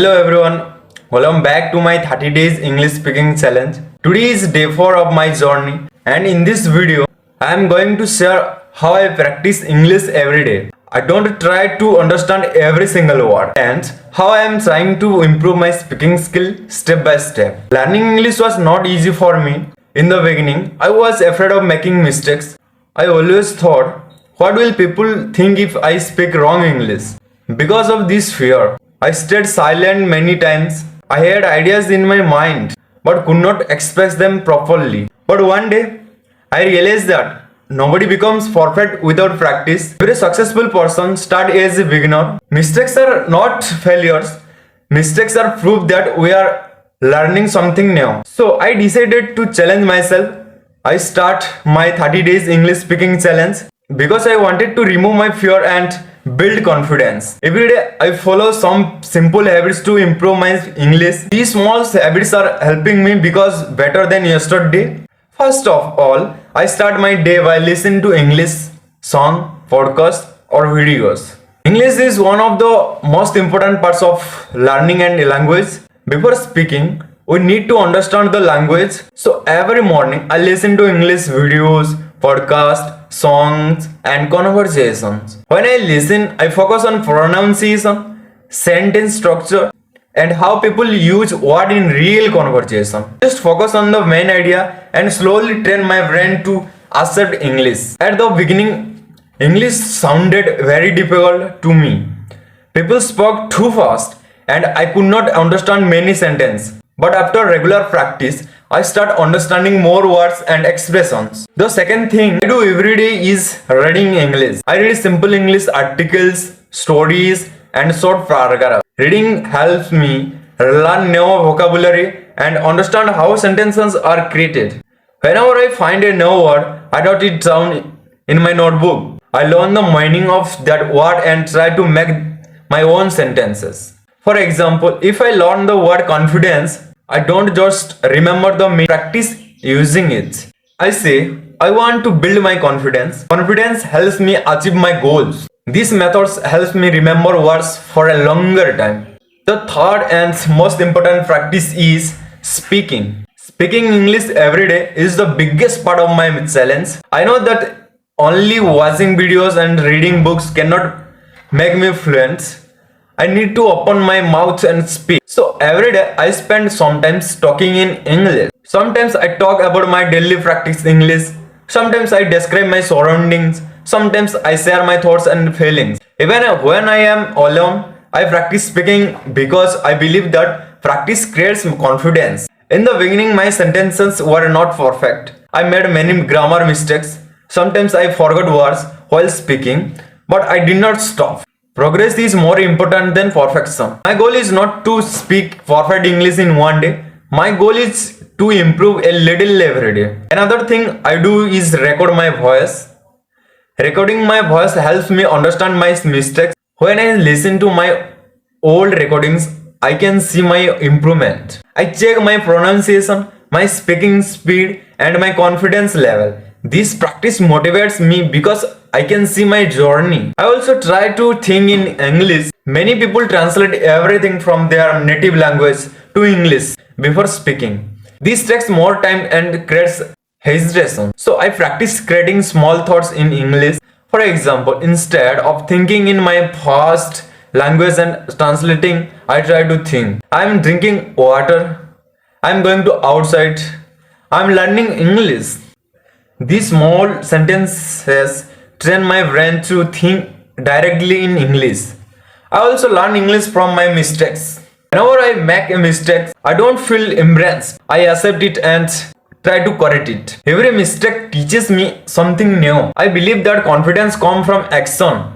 Hello everyone, welcome back to my 30 days English speaking challenge. Today is day 4 of my journey and in this video I am going to share how I practice English every day. I don't try to understand every single word and how I am trying to improve my speaking skill step by step. Learning English was not easy for me. In the beginning, I was afraid of making mistakes. I always thought, what will people think if I speak wrong English? Because of this fear, I stayed silent many times. I had ideas in my mind but could not express them properly. But one day, I realized that nobody becomes perfect without practice. Every successful person starts as a beginner. Mistakes are not failures. Mistakes are proof that we are learning something new. So I decided to challenge myself. I start my 30 days English speaking challenge because I wanted to remove my fear and build confidence. Every day I follow some simple habits to improve my English. These small habits are helping me because better than yesterday. First of all, I start my day by listening to English song, podcast or videos. English is one of the most important parts of learning and language. Before speaking, we need to understand the language. So every morning I listen to English videos, podcasts, songs and conversations. When I listen, I focus on pronunciation, sentence structure and how people use word in real conversation. Just focus on the main idea and slowly train my brain to accept English. At the beginning, English sounded very difficult to me. People spoke too fast and I could not understand many sentences. But after regular practice, I start understanding more words and expressions. The second thing I do every day is reading English. I read simple English articles, stories and short paragraphs. Reading helps me learn new vocabulary and understand how sentences are created. Whenever I find a new word, I note it down in my notebook. I learn the meaning of that word and try to make my own sentences. For example, if I learn the word confidence, I don't just remember the meaning, practice using it. I say, I want to build my confidence. Confidence helps me achieve my goals. These methods helps me remember words for a longer time. The third and most important practice is speaking. Speaking English every day is the biggest part of my challenge. I know that only watching videos and reading books cannot make me fluent. I need to open my mouth and speak. So every day I spend sometimes talking in English. Sometimes I talk about my daily practice English. Sometimes I describe my surroundings. Sometimes I share my thoughts and feelings. Even when I am alone, I practice speaking because I believe that practice creates confidence. In the beginning, my sentences were not perfect. I made many grammar mistakes. Sometimes I forgot words while speaking, but I did not stop. Progress is more important than perfection. My goal is not to speak perfect English in one day. My goal is to improve a little every day. Another thing I do is record my voice. Recording my voice helps me understand my mistakes. When I listen to my old recordings, I can see my improvement. I check my pronunciation, my speaking speed and my confidence level. This practice motivates me because I can see my journey. I also try to think in English. Many people translate everything from their native language to English before speaking. This takes more time and creates hesitation. So I practice creating small thoughts in English. For example, instead of thinking in my past language and translating, I try to think. I am drinking water. I am going to outside. I am learning English. These small sentences train my brain to think directly in English. I also learn English from my mistakes. Whenever I make a mistake, I don't feel embarrassed. I accept it and try to correct it. Every mistake teaches me something new. I believe that confidence comes from action,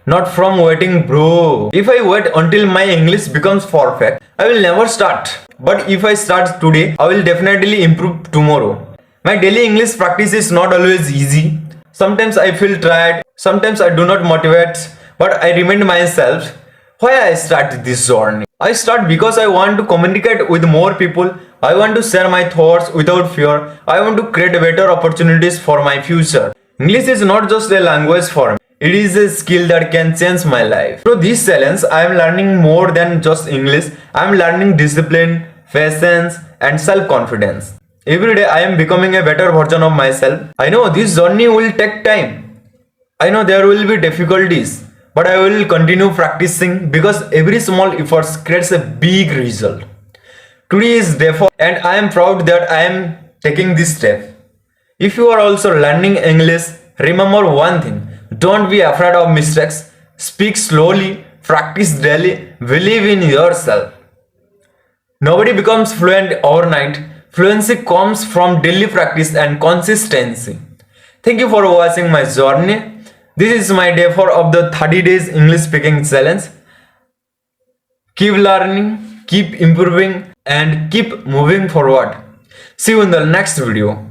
not from waiting, bro. If I wait until my English becomes perfect, I will never start. But if I start today, I will definitely improve tomorrow. My daily English practice is not always easy. Sometimes I feel tired, sometimes I do not motivate, but I remind myself why I start this journey. I start because I want to communicate with more people. I want to share my thoughts without fear. I want to create better opportunities for my future. English is not just a language for me. It is a skill that can change my life. Through this challenge, I am learning more than just English. I am learning discipline, patience, and self-confidence. Every day I am becoming a better version of myself. I know this journey will take time. I know there will be difficulties, but I will continue practicing because every small effort creates a big result. Today is day 4 and I am proud that I am taking this step. If you are also learning English, remember one thing. Don't be afraid of mistakes. Speak slowly, practice daily, believe in yourself. Nobody becomes fluent overnight. Fluency comes from daily practice and consistency. Thank you for watching my journey. This is my day 4 of the 30 days English speaking challenge. Keep learning, keep improving, and keep moving forward. See you in the next video.